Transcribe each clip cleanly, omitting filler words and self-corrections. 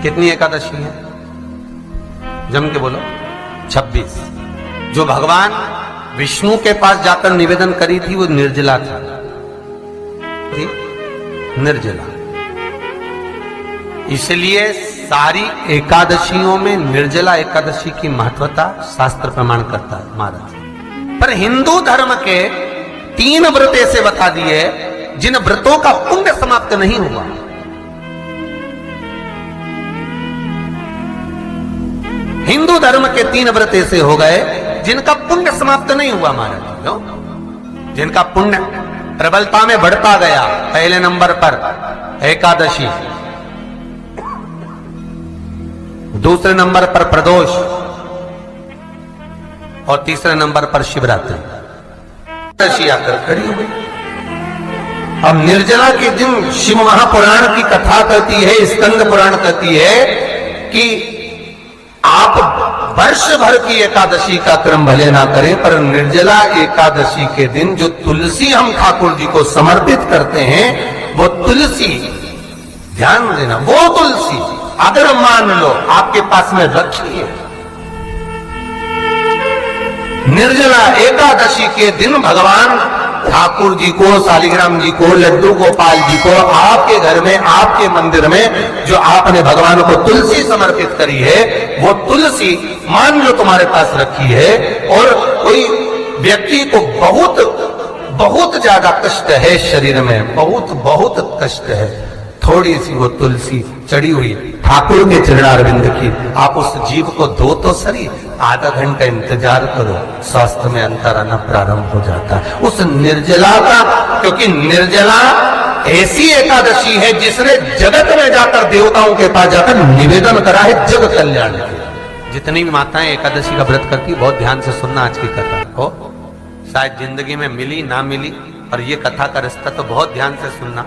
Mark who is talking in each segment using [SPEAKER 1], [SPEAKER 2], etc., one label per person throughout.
[SPEAKER 1] कितनी एकादशी है? जम के बोलो। 26। जो भगवान विष्णु के पास जाकर निवेदन करी थी वो निर्जला थी, निर्जला। इसलिए सारी एकादशियों में निर्जला एकादशी की महत्वता शास्त्र प्रमाण करता है महाराज। पर हिंदू धर्म के 3 व्रत ऐसे बता दिए जिन व्रतों का पुण्य समाप्त नहीं हुआ। हिंदू धर्म के 3 व्रत ऐसे हो गए जिनका पुण्य समाप्त नहीं हुआ महाराज। क्यों? जिनका पुण्य प्रबलता में बढ़ता गया। पहले नंबर पर एकादशी, दूसरे नंबर पर प्रदोष और तीसरे नंबर पर शिवरात्रि। एकादशी आकर खड़ी हो गई। अब निर्जला के दिन शिव महापुराण की कथा कहती है, स्कंद पुराण कहती है कि आप वर्ष भर की एकादशी का क्रम भले ना करें, पर निर्जला एकादशी के दिन जो तुलसी हम ठाकुर जी को समर्पित करते हैं, वो तुलसी, ध्यान देना, वो तुलसी अगर मान लो आपके पास में रखी है, निर्जला एकादशी के दिन भगवान ठाकुर जी को, शालिग्राम जी को, लड्डू गोपाल जी को आपके घर में, आपके मंदिर में जो आपने भगवान को तुलसी समर्पित करी है, वो तुलसी मान लो तुम्हारे पास रखी है और कोई व्यक्ति को बहुत बहुत ज्यादा कष्ट है शरीर में, बहुत बहुत कष्ट है, थोड़ी सी वो तुलसी चढ़ी हुई ठाकुर के चरणारविंद की, आप उस जीव को धो तो सही, आधा घंटा इंतजार करो, स्वास्थ्य में अंतर आना प्रारंभ हो जाता है उस निर्जला का। क्योंकि निर्जला ऐसी एकादशी है जिसने जगत में जाकर, देवताओं के पास जाकर निवेदन करा है जग कल्याण के। जितनी भी माताएं एकादशी का व्रत करती, बहुत ध्यान से सुनना आज की कथा हो, शायद जिंदगी में मिली ना मिली, और ये कथा का रिश्ता तो बहुत ध्यान से सुनना।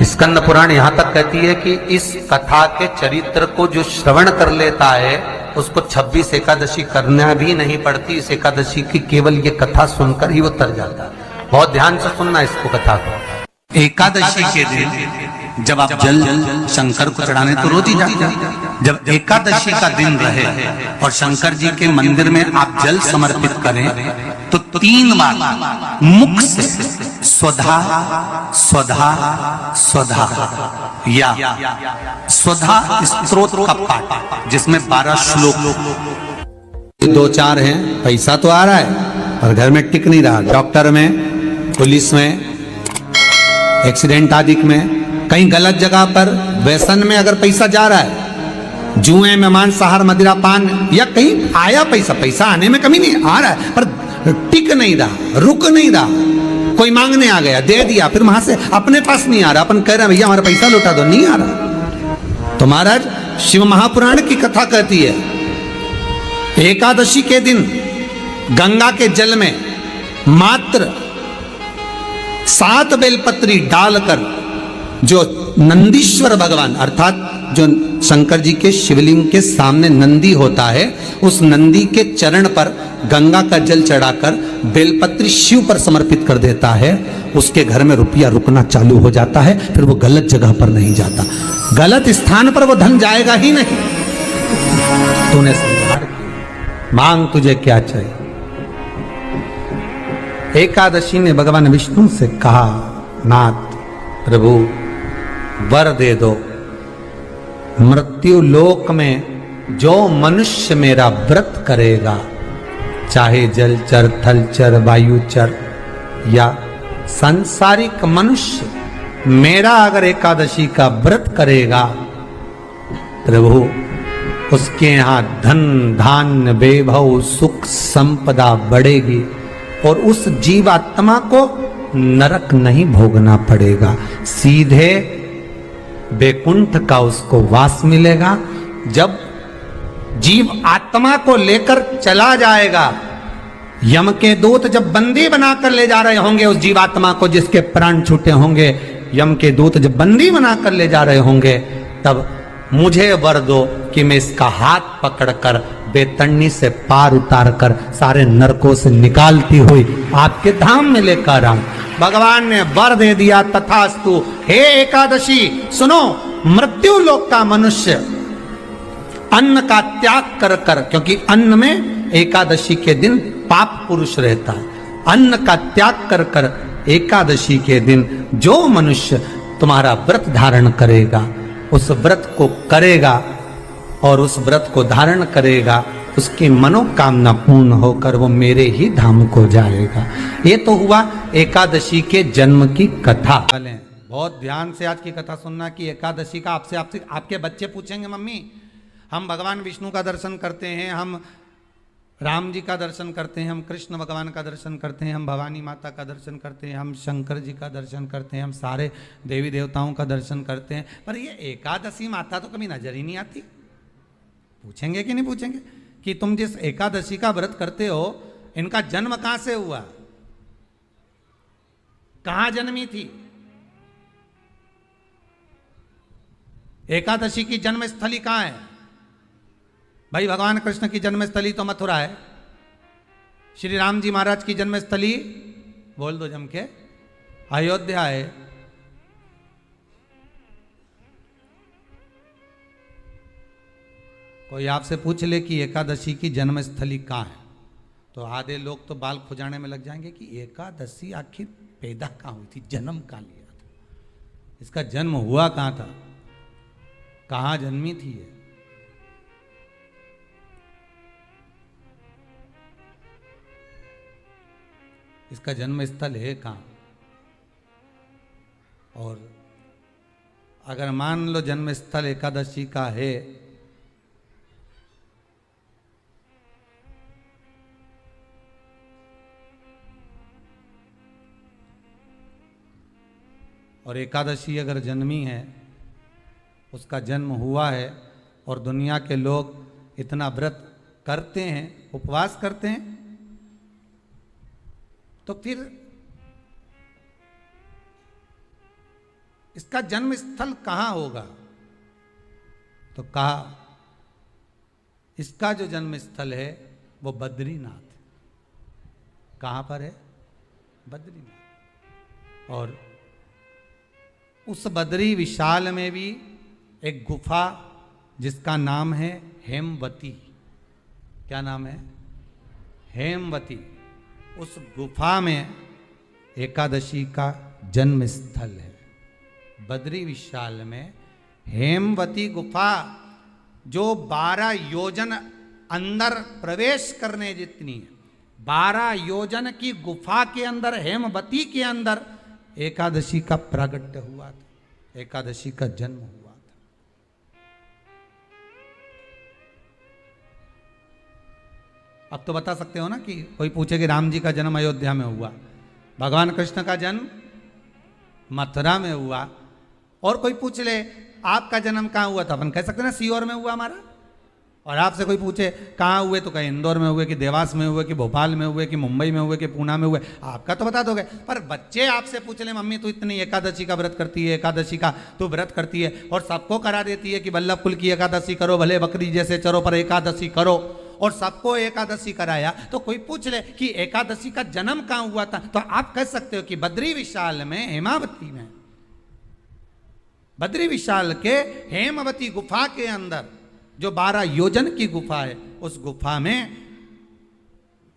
[SPEAKER 1] स्कंद पुराण यहां तक कहती है कि इस कथा के चरित्र को जो श्रवण कर लेता है उसको 26 एकादशी करना भी नहीं पड़ती। इस एकादशी की केवल ये कथा सुनकर ही वो तर जाता है। बहुत ध्यान से सुनना इसको, कथा को।
[SPEAKER 2] एकादशी के दिन जब आप जल शंकर को चढ़ाने तो रोज ही जाते हैं। जब एकादशी का दिन रहे और शंकर जी के मंदिर में आप जल समर्पित करें तो 3 बार मुख से स्वधा स्वधा स्वधा या स्वधा स्तोत्र का पाठ, जिसमें 12 श्लोक।
[SPEAKER 1] 2-4 हैं, पैसा तो आ रहा है पर घर में टिक नहीं रहा। डॉक्टर में, पुलिस में, एक्सीडेंट आदि में, कहीं गलत जगह पर, व्यसन में अगर पैसा जा रहा है, जुए में, मांसाहार, मदिरा पान, या कहीं आया पैसा, पैसा आने में कमी नहीं, आ रहा है पर टिक नहीं रहा, रुक नहीं रहा। कोई मांगने आ गया, दे दिया, फिर वहां से अपने पास नहीं आ रहा, अपन कह रहे हैं भैया हमारा पैसा लौटा दो, नहीं आ रहा। तो महाराज शिव महापुराण की कथा कहती है एकादशी के दिन गंगा के जल में मात्र 7 बेलपत्री डालकर जो नंदीश्वर भगवान, अर्थात जो शंकर जी के शिवलिंग के सामने नंदी होता है, उस नंदी के चरण पर गंगा का जल चढ़ाकर बेलपत्री शिव पर समर्पित कर देता है, उसके घर में रुपया रुकना चालू हो जाता है। फिर वो गलत जगह पर नहीं जाता, गलत स्थान पर वो धन जाएगा ही नहीं। तूने संभाल, मांग तुझे क्या चाहिए। एकादशी ने भगवान विष्णु से कहा, नाथ प्रभु वर दे दो, मृत्यु लोक में जो मनुष्य मेरा व्रत करेगा, चाहे जलचर, थलचर, वायुचर या सांसारिक मनुष्य, मेरा अगर एकादशी का व्रत करेगा, प्रभु उसके यहां धन धान्य वैभव सुख संपदा बढ़ेगी और उस जीवात्मा को नरक नहीं भोगना पड़ेगा, सीधे वैकुंठ का उसको वास मिलेगा। जब जीव आत्मा को लेकर चला जाएगा, यम के दूत जब बंदी बनाकर ले जा रहे होंगे उस जीवात्मा को, जिसके प्राण छूटे होंगे, यम के दूत जब बंदी बनाकर ले जा रहे होंगे, तब मुझे वर दो कि मैं इसका हाथ पकड़कर बेतन्नी से पार उतार कर सारे नरकों से निकालती हुई आपके धाम में लेकर आऊं। भगवान ने वर दे दिया, तथास्तु। हे एकादशी सुनो, मृत्यु लोक का मनुष्य अन्न का त्याग कर कर, क्योंकि अन्न में एकादशी के दिन पाप पुरुष रहता है, अन्न का त्याग कर कर एकादशी के दिन जो मनुष्य तुम्हारा व्रत धारण करेगा, उस व्रत को करेगा और उस व्रत को धारण करेगा, उसकी मनोकामना पूर्ण होकर वो मेरे ही धाम को जाएगा। ये तो हुआ एकादशी के जन्म की कथा। बहुत ध्यान से आज की कथा सुनना कि एकादशी का आपसे आपके बच्चे पूछेंगे, मम्मी हम भगवान विष्णु का दर्शन करते हैं, हम राम जी का दर्शन करते हैं, हम कृष्ण भगवान का दर्शन करते हैं, हम भवानी माता का दर्शन करते हैं, हम शंकर जी का दर्शन करते हैं, हम सारे देवी देवताओं का दर्शन करते हैं, पर ये एकादशी माता तो कभी नजर ही नहीं आती। पूछेंगे कि नहीं पूछेंगे कि तुम जिस एकादशी का व्रत करते हो, इनका जन्म कहां से हुआ, कहां जन्मी थी? एकादशी की जन्मस्थली कहां है? भाई भगवान कृष्ण की जन्मस्थली तो मथुरा है, श्री राम जी महाराज की जन्मस्थली बोल दो जम के अयोध्या है। कोई आपसे पूछ ले कि एकादशी की जन्मस्थली कहाँ है, तो आधे लोग तो बाल खुजाने में लग जाएंगे कि एकादशी आखिर पैदा कहाँ हुई थी, जन्म कहाँ लिया था, इसका जन्म हुआ कहाँ था, कहाँ जन्मी थी ये। इसका जन्म स्थल है कहाँ? और अगर मान लो जन्म स्थल एकादशी का है, और एकादशी अगर जन्मी है, उसका जन्म हुआ है, और दुनिया के लोग इतना व्रत करते हैं, उपवास करते हैं, तो फिर इसका जन्म स्थल कहां होगा? तो कहा इसका जो जन्म स्थल है वो बद्रीनाथ। कहां पर है? बद्रीनाथ। और उस बद्री विशाल में भी एक गुफा जिसका नाम है हेमवती। क्या नाम है? हेमवती। उस गुफा में एकादशी का जन्म स्थल है। बद्री विशाल में हेमवती गुफा, जो 12 योजन अंदर प्रवेश करने जितनी है, 12 योजन की गुफा के अंदर, हेमवती के अंदर एकादशी का प्रागट्य हुआ था, एकादशी का जन्म हुआ था। अब तो बता सकते हो ना कि कोई पूछे कि राम जी का जन्म अयोध्या में हुआ, भगवान कृष्ण का जन्म मथुरा में हुआ, और कोई पूछ ले आपका जन्म कहाँ हुआ था, अपन कह सकते ना सीहोर में हुआ हमारा। और आपसे कोई पूछे कहाँ हुए, तो कहीं इंदौर में हुए, कि देवास में हुए, कि भोपाल में हुए, कि मुंबई में हुए, कि पूना में हुए, आपका तो बता दोगे। पर बच्चे आपसे पूछ ले मम्मी तू इतनी एकादशी का व्रत करती है, एकादशी का तू व्रत करती है, और सबको करा देती है कि वल्लभ कुल की एकादशी करो, भले बकरी जैसे चरो पर एकादशी करो, और सबको एकादशी कराया, तो कोई पूछ ले कि एकादशी का जन्म कहाँ हुआ था, तो आप कह सकते हो कि बद्री विशाल में, हेमावती में, बद्री विशाल के हेमवती गुफा के अंदर जो 12 योजन की गुफा है, उस गुफा में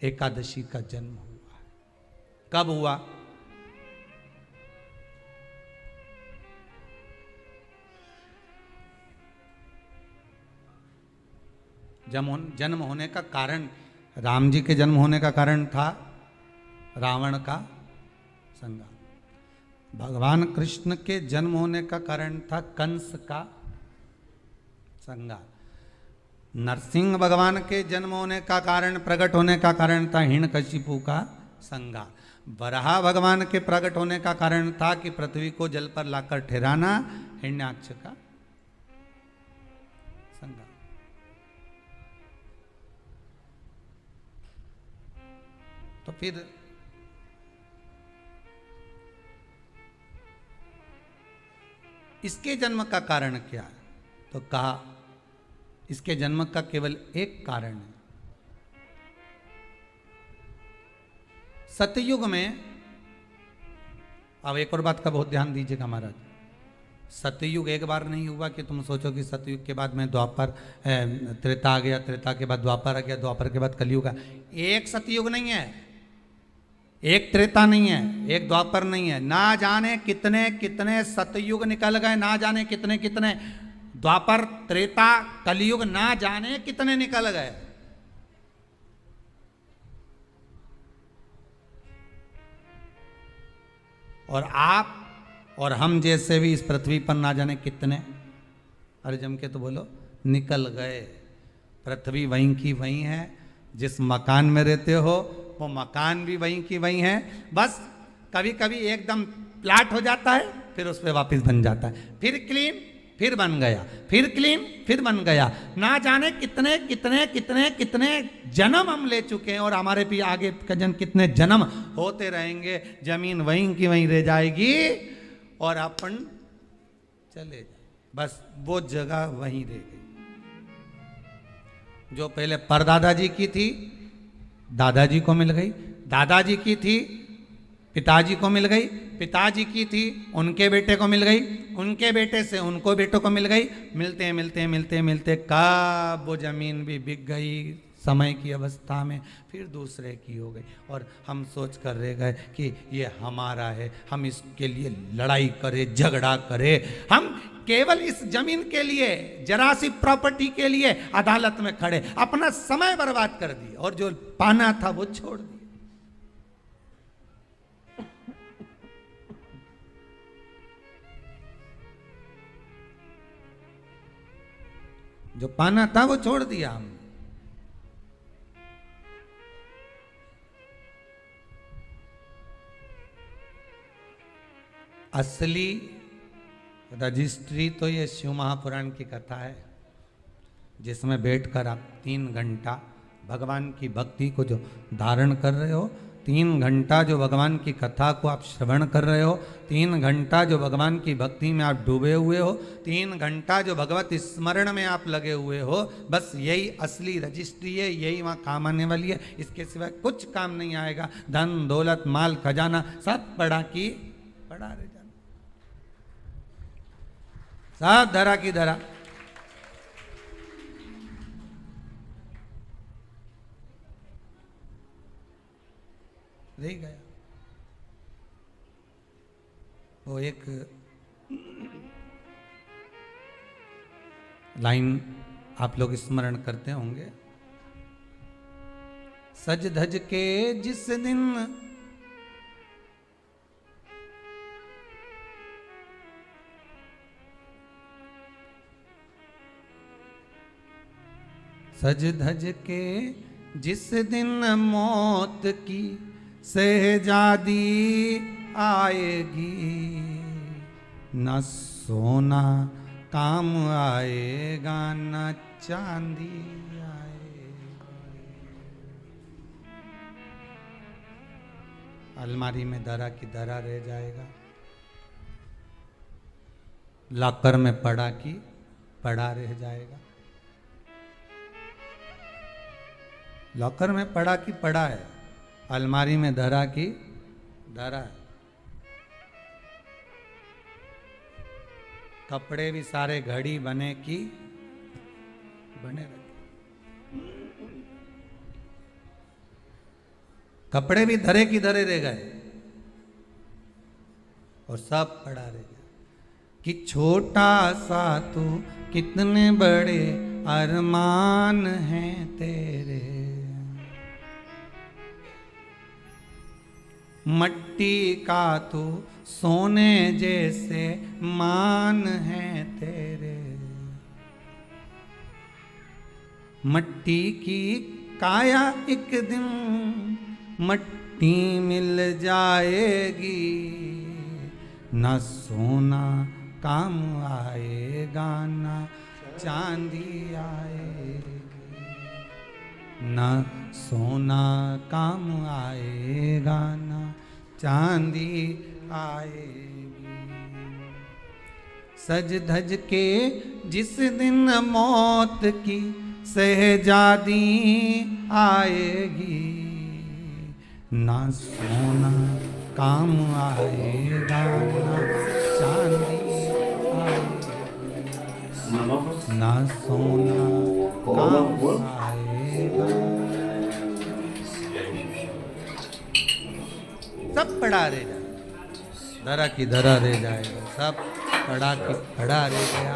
[SPEAKER 1] एकादशी का जन्म हुआ। कब हुआ? जन्म होने का कारण, राम जी के जन्म होने का कारण था रावण का संहार। भगवान कृष्ण के जन्म होने का कारण था कंस का संहार। नरसिंह भगवान के जन्म होने का कारण, प्रकट होने का कारण था हिरण्यकशिपु का संहार। वराह भगवान के प्रकट होने का कारण था कि पृथ्वी को जल पर लाकर ठहराना, हिरण्याक्ष का संहार। तो फिर इसके जन्म का कारण क्या है? तो कहा इसके जन्म का केवल एक कारण है। सतयुग में, अब एक और बात का बहुत ध्यान दीजिएगा महाराज, सतयुग एक बार नहीं हुआ कि तुम सोचो कि सतयुग के बाद में द्वापर त्रेता आ गया, त्रेता के बाद द्वापर आ गया, द्वापर के बाद कलयुग आ। एक सतयुग नहीं है, एक त्रेता नहीं है, एक द्वापर नहीं है। ना जाने कितने कितने सतयुग निकल गए, ना जाने कितने कितने द्वापर त्रेता कलयुग, ना जाने कितने निकल गए। और आप और हम जैसे भी इस पृथ्वी पर ना जाने कितने, अरे जम के तो बोलो, निकल गए। पृथ्वी वहीं की वहीं है, जिस मकान में रहते हो वो मकान भी वहीं की वहीं है। बस कभी कभी एकदम प्लाट हो जाता है, फिर उस पर वापस बन जाता है, फिर क्लीन, फिर बन गया, फिर क्लीन, फिर बन गया। ना जाने कितने कितने कितने कितने जन्म हम ले चुके हैं, और हमारे भी आगे का जन्म कितने जन्म होते रहेंगे। जमीन वहीं की वहीं रह जाएगी और अपन चले जाए, बस वो जगह वहीं रह गई। जो पहले परदादाजी की थी दादाजी को मिल गई, दादाजी की थी पिताजी को मिल गई, पिताजी की थी उनके बेटे को मिल गई, उनके बेटे से उनको बेटों को मिल गई। मिलते मिलते मिलते मिलते कब वो जमीन भी बिक गई समय की अवस्था में, फिर दूसरे की हो गई। और हम सोच कर रह गए कि ये हमारा है, हम इसके लिए लड़ाई करें, झगड़ा करें। हम केवल इस जमीन के लिए, जरा सी प्रॉपर्टी के लिए अदालत में खड़े, अपना समय बर्बाद कर दिया, और जो पाना था वो छोड़ दिया। जो पाना था वो छोड़ दिया हमने। असली रजिस्ट्री तो ये शिव महापुराण की कथा है, जिसमें बैठकर आप 3 घंटा भगवान की भक्ति को जो धारण कर रहे हो, 3 घंटा जो भगवान की कथा को आप श्रवण कर रहे हो, 3 घंटा जो भगवान की भक्ति में आप डूबे हुए हो, 3 घंटा जो भगवत स्मरण में आप लगे हुए हो, बस यही असली रजिस्ट्री है, यही वहाँ काम आने वाली है। इसके सिवाय कुछ काम नहीं आएगा। धन दौलत माल खजाना सब पड़ा की पड़ा रह जाना, सब धरा की धरा। रह गया। वो एक लाइन आप लोग स्मरण करते होंगे, सज धज के जिस दिन सज धज के जिस दिन मौत की शहजादी आएगी, न सोना काम आएगा न चांदी आएगी। अलमारी में धरा की धरा रह जाएगा, लॉकर में पड़ा की पड़ा रह जाएगा। लॉकर में पड़ा की पड़ा है, अलमारी में धरा की धरा है। कपड़े भी सारे घड़ी बने की बने रहे, कपड़े भी धरे की धरे रह गए और सब पड़ा रह गया। कि छोटा सा तू कितने बड़े अरमान हैं तेरे, मट्टी का तू सोने जैसे मान है तेरे। मट्टी की काया एक दिन मट्टी मिल जाएगी, न सोना काम आएगा न चांदी आएगी, न सोना काम आएगा न चांदी आएगी। सज धज के जिस दिन मौत की शहजादी आएगी, ना सोना काम आएगा ना चांदी आएगी। ना सोना काम आएगा। सब पड़ा रह जाए, धरा की धरा रह जाएगा, सब पड़ा की पड़ा रह गया।